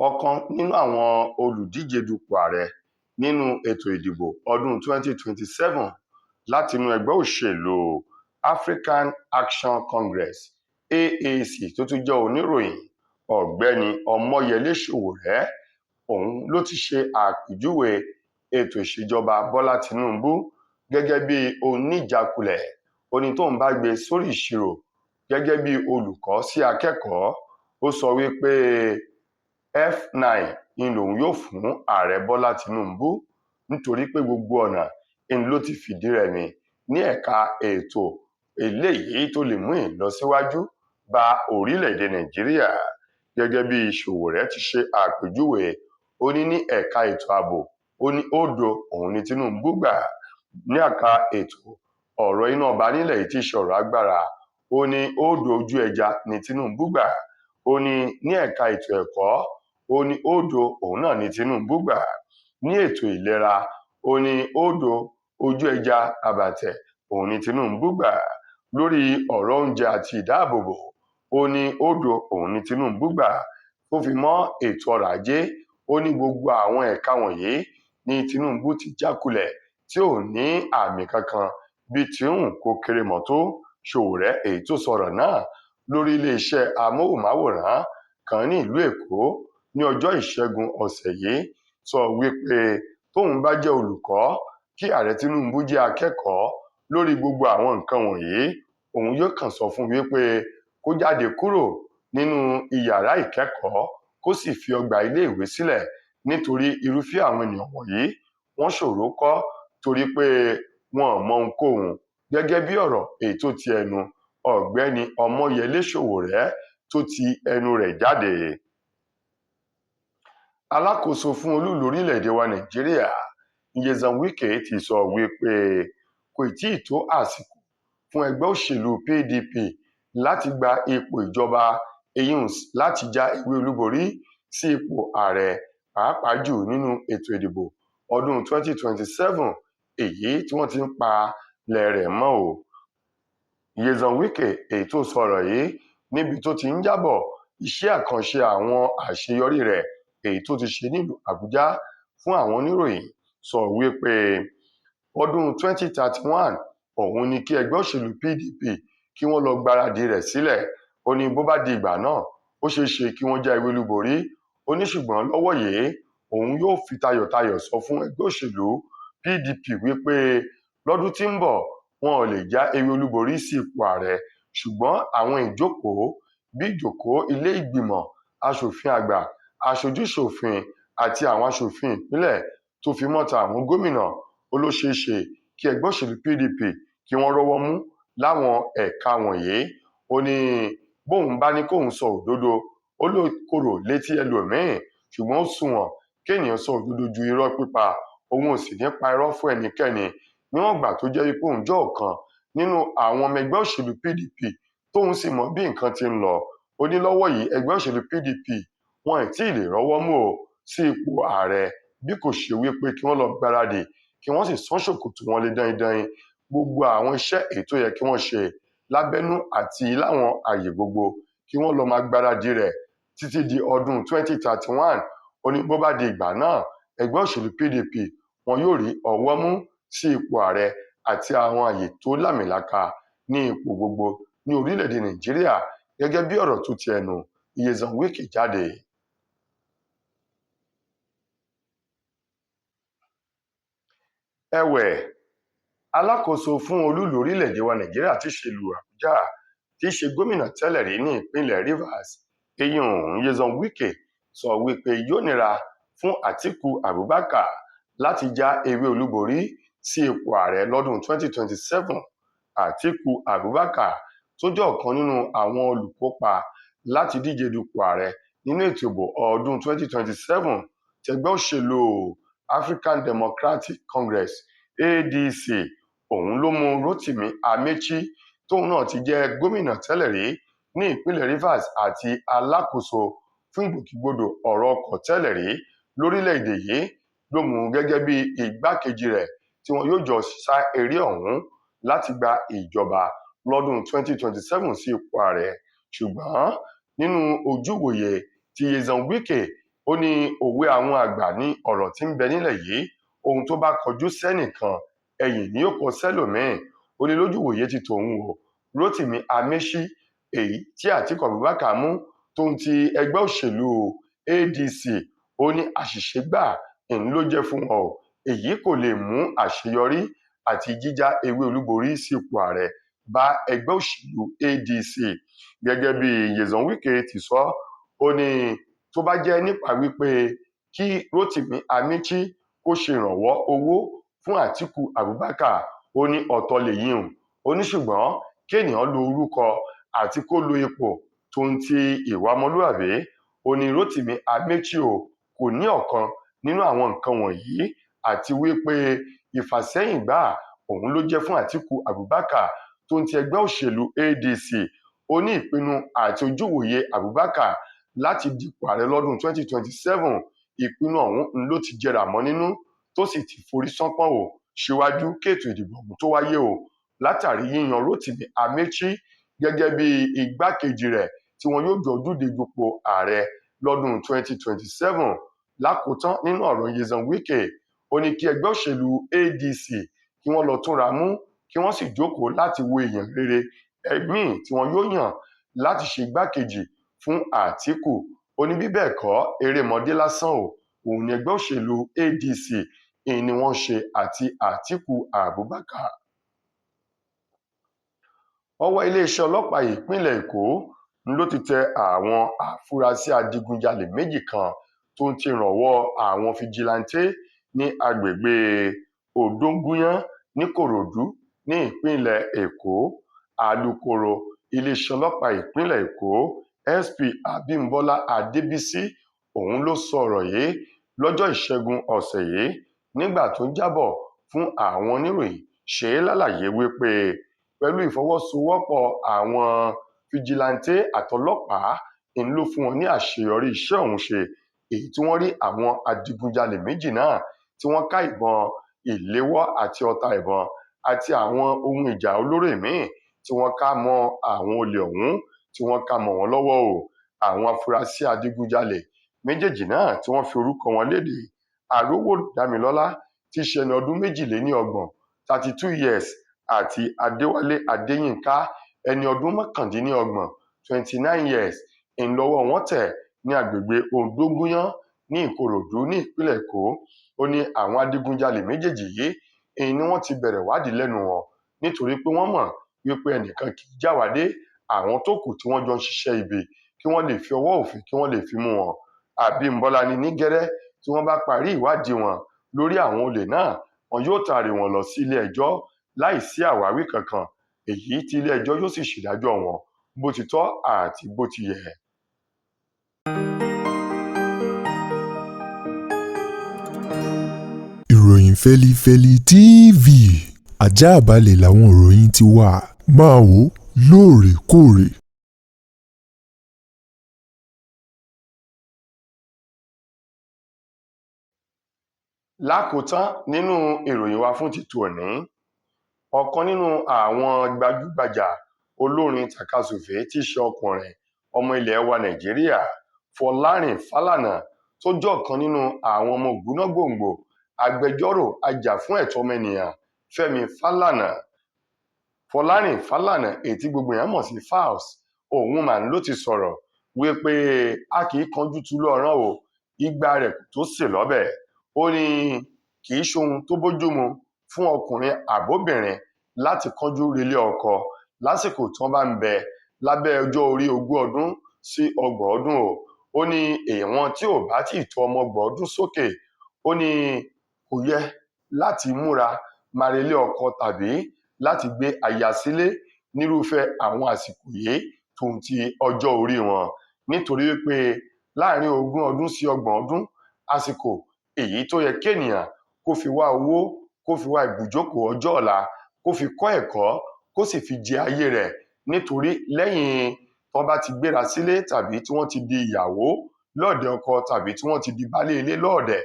ọ̀kan nínú àwọn olùdíje dupò ààrẹ nínú ètò ìdìbò ọdún 2027 látinú ẹgbẹ́ òṣèlú African Action Congress (AAC) tó tún jẹ́ oníròyìn Ọ̀gbẹ́ni Omoyele Sowore, òun ló ti ṣe àpèjúwe ètò ìṣèjọba Bọ́lá Tinubu gẹ́gẹ́ bí oníjákulẹ̀. Ó ní tóun bá gbé sórí ìṣirò gẹ́gẹ́ bí olùkọ́ sí akẹ́kọ̀ọ́, ó sọ wípé F9 ni lòun yóò fún ààrẹ Bọ́lá Tinubu nítorí pé gbogbo ọ̀nà ń ló ti fìdí rẹmi ní ẹ̀ka ètò eléyìí tó lè mú ìlọsíwájú bá orílẹ̀-èdè Nàìjíríà. Gẹ́gẹ́ bí Sowore ti ṣe àpèjúwe, ó ní ẹ̀ka ètò ààbò, ó ní òdo òun ni Tinubu gbà. Ní ẹ̀ka ètò ọ̀rọ̀ iná ọba nílẹ̀ yìí tí ṣe ọ̀rọ̀ agbára, ó ní òdo ojú ẹja ni Tinubu gbà. Ó ní ẹ̀ka ètò ẹ̀kọ́, ó ní òdo òun náà ni Tinubu gbà. Ní ètò ìlera, ó ní òdo ojú ẹja àbàtẹ̀ òun ni Tinubu gbà. Lórí ọ̀rọ̀ oúnjẹ àti ìdáàbòbò, ó ní òdo òun ni Tinubu gbà. Tó fi mọ́ ètò ọrọ̀ ajé, ó ní gbogbo àwọn ẹ̀ka wọ̀nyí ni Tinubu ti jákulẹ̀ tí ò ní àmì kankan bí tí kò kéré mọ́ tó. Sowore, èyí tó sọ̀rọ̀ náà lórí iléeṣẹ́ amóhùnmáwòrán kan ní ìlú Èkó ní ọjọ́ Ìṣẹ́gun ọ̀sẹ̀ yìí, sọ wípé tóun bá jẹ́ olùkọ́ kí ààrẹ Tinubu jẹ́ akẹ́kọ̀ọ́ lórí gbogbo àwọn nǹkan wọ̀nyí, òun yóò kàn sọ fún wípé kó jáde kúrò nínú iyàrá ìkẹ́kọ̀ọ́ kó sì fi ọgbà iléèwé sílẹ̀, nítorí irúfẹ́ àwọn ènìyàn wọ̀nyí wọ́n ṣòro kọ́ torí pé wọn ò mọ ohunkóhun. Gẹ́gẹ́ bí ọ̀rọ̀ èyí tó ti ẹnu Ọ̀gbẹ́ni Omoyele Sowore tó ti ẹnu rẹ̀ jáde. Alákòóso fún olú-ìlú orílẹ̀-èdè wa Nàìjíríà Nyesom Wike ti sọ wípé kò tíì tó àsìkò fún ẹgbẹ́ òṣèlú PDP láti gba ipò ìjọba, láti jáwé olúborí sí ipò ààrẹ, pàápàá jù nínú ètò ìdìbò ọdún 2027 èyí tí wọ́n ti ń palẹ̀ rẹ̀ mọ́ o. Nyesom Wike, èyí tó sọ̀rọ̀ yìí níbi tó ti ń jábọ̀ iṣẹ́ àkànṣe àwọn àṣeyọrí rẹ̀ èyí tó ti ṣe nílùú Àbújá fún àwọn oníròyìn, sọ wípé ọdún 2031 òun ni kí ẹgbẹ́ òṣèlú PDP kí wọ́n lọ gbáradì rẹ̀ sílẹ̀. Ó ní bó bá di ìgbà náà ó ṣeé ṣe kí wọ́n jáwé olúborí. Ó ní ṣùgbọ́n lọ́wọ́ yìí òun yóò fi tayọ̀tayọ̀ sọ fún ẹgbẹ́ òṣèlú PDP wípé lọ́dún tí ń bọ̀ wọn ò lè jáwé olúborí sí ipò ààrẹ, ṣùgbọ́n àwọn ìjókòó bí ìjókòó ilé ìgbìmọ̀ aṣòfin àgbà, aṣojú-ṣòfin àti àwọn aṣòfin ìpínlẹ̀ tó fi mọ́ta àwọn gómìnà, ó ló ṣeé ṣe kí ẹgbẹ́ òṣèlú PDP kí wọ́n rọ́wọ́ mú láwọn ẹ̀ka wọ̀nyí. Ó ní bóun bá ní kóun sọ òdodo, ó ló korò létí ẹlòmíín, ṣùgbọ́n ó sunwọ̀n kéèyàn sọ òdodo ju irọ́ pípa. Òun ò sì ní pa irọ́ fún ẹnikẹ́ni níwọ̀n ìgbà tó jẹ́ wípé òun jẹ́ ọ̀kan nínú àwọn ọmọ ẹgbẹ́ òṣèlú PDP tóun sì mọ bí nǹkan ti ń lọ. Ó ní lọ́wọ́ yìí ẹgbẹ́ òṣèlú PDP wọn ì tí ì lè rọ́wọ́ mú o sí ipò ààrẹ bí kò ṣe wípé kí wọ́n lọ gbáradì kí wọ́n sì sán ṣòkòtò wọn lé daindain gbogbo àwọn iṣẹ́ èyí tó yẹ kí wọ́n ṣe lábẹ́nú àti láwọn àyè gbogbo kí wọ́n lọ máa gbáradì rẹ̀ títí di ọdún 2031. Ó ní bó bá di ìgbà náà ẹgbẹ́ òṣèlú PDP wọn yóò rí ọwọ́ mú sí ipò ààrẹ àti àwọn àyè tó lámìlaka ní ipò gbogbo ní orílẹ̀-èdè Nàìjíríà, gẹ́gẹ́ bí ọ̀rọ̀ tó ti ẹnu Nyesom Wike jáde. Ẹ̀wẹ̀, alákòóso fún olú-ìlú orílẹ̀-èdè wa Nàìjíríà tí ṣe ìlú Àbújá tí ṣe gómìnà tẹ́lẹ̀ rí ní ìpínlẹ̀ Rivers Nyesom Wike sọ wípé yóò nira fún Atiku Abubakar láti jáwé olúborí sí ipò ààrẹ lọ́dún 2027. Atiku Abubakar tó jẹ́ ọ̀kan nínú àwọn olùkópa láti díje dupò ààrẹ nínú ètò ìbò ọdún 2027 tẹgbẹ́ òṣèlú African Democratic Congress (ADC), òun ló mú Rotimi Amechi tóun náà ti jẹ́ gómìnà tẹ́lẹ̀ rí ní ìpínlẹ̀ Rivers àti alákòóso fún ìgbòkègbodò ọ̀rọ̀ ọkọ̀ tẹ́lẹ̀ rí lórílẹ̀-èdè yìí, ló mú gẹ́gẹ́ bí igbákejì rẹ̀ tí wọn yóò jọ sá eré ọ̀hún láti gba ìjọba lọ́dún 2027 sí ipò ààrẹ. Ṣùgbọ́n nínú ojúwòye tí Nyesom Wike ó ní òwe àwọn àgbà ní ọ̀rọ̀ tí ń bẹ nílẹ̀ yìí ohun tó bá kọjú sẹ́nìkan ẹ̀yìn ni yóò kọ sẹ́lòmíì. Ó ní lójúwòye ti tòun o, Rotimi Amaechi èyí tí Àtíkù Abubakar mú tóun ti ẹgbẹ́ òṣèlú ADC, ó ní àṣìṣe gbáà ló jẹ́ fún wọn o, èyí kò lè mú àṣeyọrí àti jíjá ewé olúborí sípò ààrẹ bá ẹgbẹ́ òṣèlú ADC. Gẹ́gẹ́ bí Nyesom Wike ti sọ, ó ní tó bá jẹ́ nípa wípé kí Rotimi Amaechi kó ṣe ìrànwọ́ owó fún Àtíkù Abubakar, ó ní ọ̀tọ̀ lèyí hùn. Ó ní ṣùgbọ́n kéèyàn lo orúkọ àti kó lo ipò tó ń ti ìwà ọmọlúàbí, ó ní Rotimi Amaechi o kò ní ọ̀kan nínú àwọn nǹkan wọ̀nyí, àti wípé ìfàsẹ́yìn gbáà òun ló jẹ́ fún Àtíkù Abubakar tó ń ti ẹgbẹ́ òṣèlú ADC. Ó ní ìpinnu àti ojúwòye Abubakar láti dipò ààrẹ lọ́dún 2027, ìpinnu ọ̀hún ló ti jẹrà mọ́ nínú tó sì ti forí ṣánpọ́n o síwájú kéètò ìdìbò ọ̀hún tó wáyé o, látàrí yíyan Rotimi Amaechi gẹ́gẹ́ bí igbákejì rẹ̀ tí wọn yóò jọ dúje dupò ààrẹ lọ́dún 2027. Lákòótán nínú ọ̀rọ̀ Nyesom Wike, ó ní kí ẹgbẹ́ òṣèlú ADC kí wọ́n lọ túnra mú kí wọ́n sì jókòó láti wo èèyàn rere míì tí wọn yóò yàn láti ṣe igbákejì fún Àtíkù. Ó ní bí bẹ́ẹ̀ kọ́ erémọdé lásán o, òun ni ẹgbẹ́ òṣèlú ADC ni wọ́n ṣe àti Àtíkù Abubakar. Ọwọ́ iléeṣẹ́ ọlọ́pàá ìpínlẹ̀ Èkó ló ti tẹ àwọn afurasí adigunjalè méjì kan tó ń ti ìrànwọ́ àwọn fijilantè ní agbègbè Odògùnyàn níkòròdú ní ìpínlẹ̀ Èkó. Alukoro iléeṣẹ́ ọlọ́pàá ìpínlẹ̀ Èkó SP Abímbọ́lá Adébísí òun ló sọ ọ̀rọ̀ yìí lọ́jọ́ Ìṣẹ́gun ọ̀sẹ̀ yìí nígbà tó ń jábọ̀ fún àwọn oníròyìn, ṣe lálàyé wípé pẹ̀lú ìfọwọ́sowọ́pọ̀ àwọn fijilantè àtọlọ́pàá ló fún wọn ní àṣeyọrí iṣẹ́ ọ̀hún ṣe, èyí tí wọ́n rí àwọn adigunjalè méjì náà tí wọ́n ká ìbọn ìléwọ́ àti ọta ìbọn àti àwọn ohun ìjà olóró míì tí wọ́n ká mọ́ àwọn olè ọ̀hún tí wọ́n ká mọ́ wọn lọ́wọ́ o. Àwọn afurasí adigunjalè méjèèjì náà tí wọ́n fi orúkọ wọn léde, Arówólú Dámilọ́lá tí í ṣe ẹni ọdún 32 32 years àti Adéwálé Adéyínká ẹni ọdún 29 29 years ńlọ́wọ́ wọn tẹ̀ ní agbègbè Odògùnyàn ní Ìkòròdú ní ìpínlẹ̀ Èkó. Ó ní àwọn adigunjalè méjèèjì yìí ni wọ́n ti bẹ̀rẹ̀ wádìí lẹ́nu wọn nítorí pé wọ́n mọ̀ wípé ẹnìkan kì í jáwádé àwọn tó kù tí wọ́n jọ ń ṣiṣẹ́ ibi kí wọ́n lè fi ọwọ́ òfin kí wọ́n lè fi mú wọn. Abímbọ́lá ní gẹ́rẹ́ tí wọ́n bá parí ìwádìí wọn lórí àwọn olè náà, wọn yóò taari wọn lọ sí ilé ẹjọ́ láì sí àwáwí kankan, èyí tí ilé ẹjọ́ yóò sì ṣèdájọ́ wọn bó ti tọ́ àti bó ti yẹ. Ìròyìn Fẹ́lifẹ́li TV, àjààbálẹ̀ làwọn ìròyìn ti wà, máa wò lóòrèkóòrè. Lákòótán nínú ìròyìn wa fún ti tòní, ọ̀kan nínú àwọn gbajúgbajà olórin tàkasùfé tí í ṣe ọkùnrin ọmọ ilẹ̀ wa Nàìjíríà Fọlárìn Fálànà tó jẹ́ ọ̀kan nínú àwọn ọmọ ògbónágbòǹgbò agbẹjọ́rò ajàfún ẹ̀tọ́ ọmọnìyàn Fẹ́mi Fálànà. Fọlárìn Fálànà èyí tí gbogbo èèyàn mọ̀ sí Falz, òun mà ló ti sọ̀rọ̀ wípé a kì í kanjú tulú ọ̀rán o, ìgbà rẹ̀ kò tó sè lọ́bẹ̀. Ó ní kì í ṣohun tó bójúmu fún ọkùnrin àbóbìnrin láti kánjú relé ọkọ lásìkò tí wọ́n bá ń bẹ lábẹ́ ọjọ́ orí 20 ọdún sí 30 ọdún o. Ó ní èèwọ̀n tí ò bá tí tó ọmọ 30 ọdún sókè, ó ní kò yẹ láti múra máa relé ọkọ tàbí láti gbé aya sílé nírúfẹ́ àwọn àsìkò yìí tóun ti ọjọ́ orí wọn, nítorí wípé láàrin 20 ọdún sí 30 ọdún àsìkò èyí tó yẹ kéèyàn kó fi wá owó, kó fi wá ibùjókòó ọjọ́ ọ̀la, kó fi kọ́ ẹ̀kọ́, kó sì fi jẹ ayé rẹ̀, nítorí lẹ́yìn wọ́n bá ti gbéra sílé tàbí tí wọ́n ti di ìyàwó lọ́ọ̀dẹ̀ ọkọ tàbí tí wọ́n ti di baálé ilé lọ́ọ̀dẹ̀,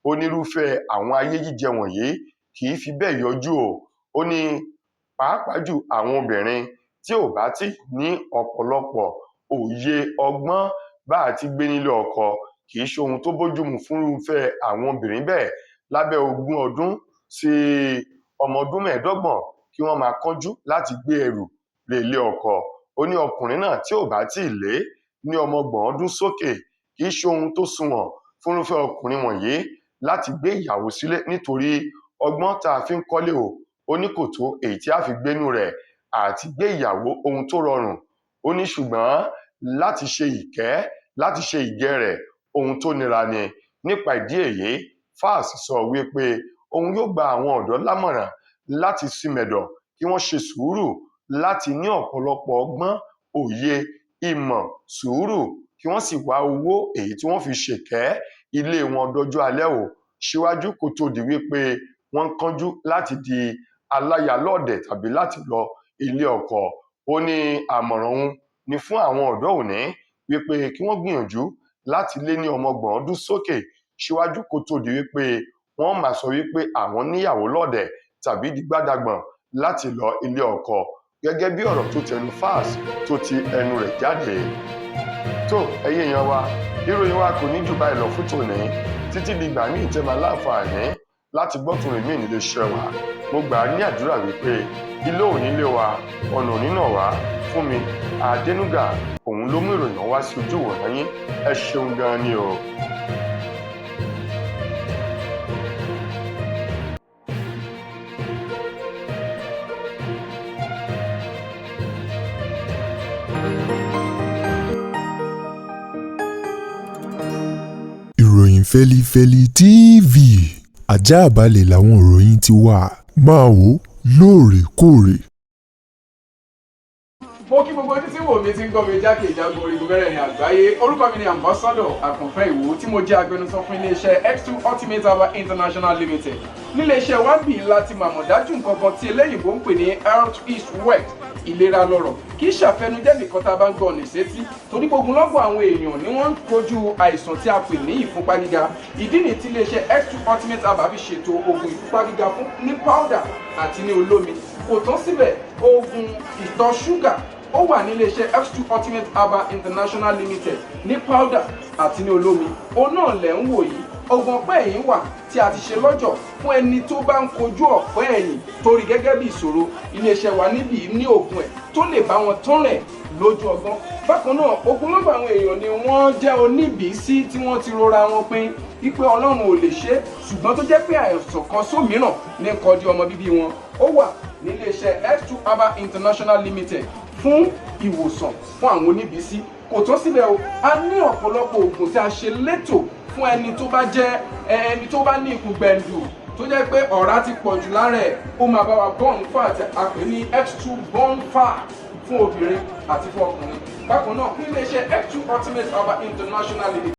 onírúfẹ́ àwọn ayé jíjẹ wọ̀nyí kì í fi bẹ́ẹ̀ yọjú o. Ó ní pàápàá jù àwọn obìnrin tí ò bá tí ní ọ̀pọ̀lọpọ̀ òye ọgbọ́n bá àti gbé nílé ọkọ kì í ṣe ohun tó bójúmu fúnrúfẹ́ àwọn obìnrin bẹ́ẹ̀ lábẹ́ 20 ọdún sí ọmọ ọdún 25 kí wọ́n máa kánjú láti gbé ẹrù lé ilé ọkọ. Ó ní ọkùnrin náà tí ò bá tíì lé ní ọmọ 30 ọdún sókè kì í ṣe ohun tó sunwọ̀n fúnrúfẹ́ ọkùnrin wọ̀nyí láti gbé ìyàwó sílé nítorí ọgbọ́n tá a fi ń kọ́lé ó ní kò tó èyí tí a fi gbénú rẹ̀ àti gbé ìyàwó ohun tó rọrùn. Ó ní ṣùgbọ́n láti ṣe ìkẹ́ láti ṣe ìgẹ̀ rẹ̀ ohun tó nira ni. Nípa ìdí èyí, Falz sọ wípé òun yóò gba àwọn ọ̀dọ́ lámọ̀ràn láti símẹ̀dọ̀ kí wọ́n ṣe sùúrù láti ní ọ̀pọ̀lọpọ̀ ọgbọ́n, òye, ìmọ̀, sùúrù kí wọ́n sì wá owó èyí tí wọ́n fi ṣèkẹ́ ilé wọn dọjọ́ alẹ́ síwájú kó tó di wípé wọ́n ń kánjú láti di aláyalọ́ọ̀dẹ̀ tàbí láti lọ ilé ọkọ. Ó ní àmọ̀ràn òun ni fún àwọn ọ̀dọ́ òní wípé kí wọ́n gbìyànjú láti lé ní ọmọ 30 ọdún sókè síwájú kó tó di wípé wọ́n máa sọ wípé àwọn níyàwó lọ́ọ̀dẹ̀ tàbí dígbádàgbọ̀n láti lọ ilé ọkọ, gẹ́gẹ́ bí ọ̀rọ̀ tó tẹnu Falz tó ti ẹnu rẹ̀ jáde. Tó ẹ̀yin èèyàn wa, ìròyìn wa kò ní jù báyìí lọ fún tòní. Títí dìgbà míì tẹ́ máa láǹfààní láti gbọ́ tòrìn míì nílé iṣẹ́ wa. Mo gbà á ní àdúrà wípé ilé ò ní lé wa, ọ̀nà ò ní nà wá. Fúnmi Adénúgà òun ló mú ìròyìn wá sí ojú ìwòran yín. Ẹ ṣeun gan ni o. Ìròyìn Fẹ́lifẹ́li TV àjààbálẹ̀ làwọn ìròyìn ti wà, máa wò lóòrèkóòrè. Mo kí gbogbo ojú tí wò mí ti ń gbọ́ mi jákèjádò orígun mẹ́rẹ̀ẹ̀rin àgbáyé. Orúkọ mi ni Ambassador Àkànfẹ́ Ìwò tí mo jẹ́ agbẹnusọ fún iléeṣẹ́ X2 Ultimate Herbal International Limited. Níléeṣẹ́ wa bí láti màmọ̀ dájú nǹkan kan tí eléyìnbó ń pè ní health is wealth, ìlera lọ́rọ̀. Kì í ṣàfẹnujẹ́ nìkan tá a bá ń gbọ́ ọ̀nì sétí torí gbogbo àwọn èèyàn ni wọ́n ń kojú àìsàn tí a pè ní ìfúnpá gíga. Ìdí nìyí tí iléeṣẹ́ X2 Ultimate Herbal fi ṣètò oògùn ìfúnpá gíga fún ní powder àti ní olómi. Kò tán síbẹ̀, oògùn ìtọ̀ ṣúgà ó wà ní iléeṣẹ́ X2 Ultimate Herbal International Limited ní powder àti ní olómi. Òun náà lẹ̀ ń wò yìí. Oògùn ọ̀pẹ́ ẹ̀yìn wà tí a ti ṣe lọ́jọ̀ fún ẹni tó bá ń kojú ọ̀pẹ́ ẹ̀yìn torí gẹ́gẹ́ bí ìṣòro. Iléeṣẹ́ wa níbí ní oògùn ẹ̀ tó lè bá wọn tán rẹ̀ lójú ọgbọ́n. Bákan náà, ogunlọ́gọ̀ àwọn èèyàn ni wọ́n jẹ́ oníbìísí tí wọ́n ti rora wọn pín wípé Ọlọ́run ò lè ṣe, ṣùgbọ́n tó jẹ́ pé àìsàn kan sómìíràn ní kọjú ọmọ bíbí wọn. Ó wà ní iléeṣẹ́ X2 Herbal International Limited fún ìwòsàn fún àwọn oníbìísí. Kò tó síbẹ̀ o, a ní ọ̀pọ̀lọpọ̀ oògùn tí a ṣe létò fún ẹni tó bá jẹ́ ẹni tó bá ní ikùn gbẹ̀ndù tó jẹ́ pé ọ̀rá ti pọ̀ jù lára ẹ̀, ó máa bá wa burn fat, a pè ní X2 burn fat fún obìnrin àti fún ọkùnrin. Bákan náà, ní iléeṣẹ́ X2 Ultimate Herbal International Limited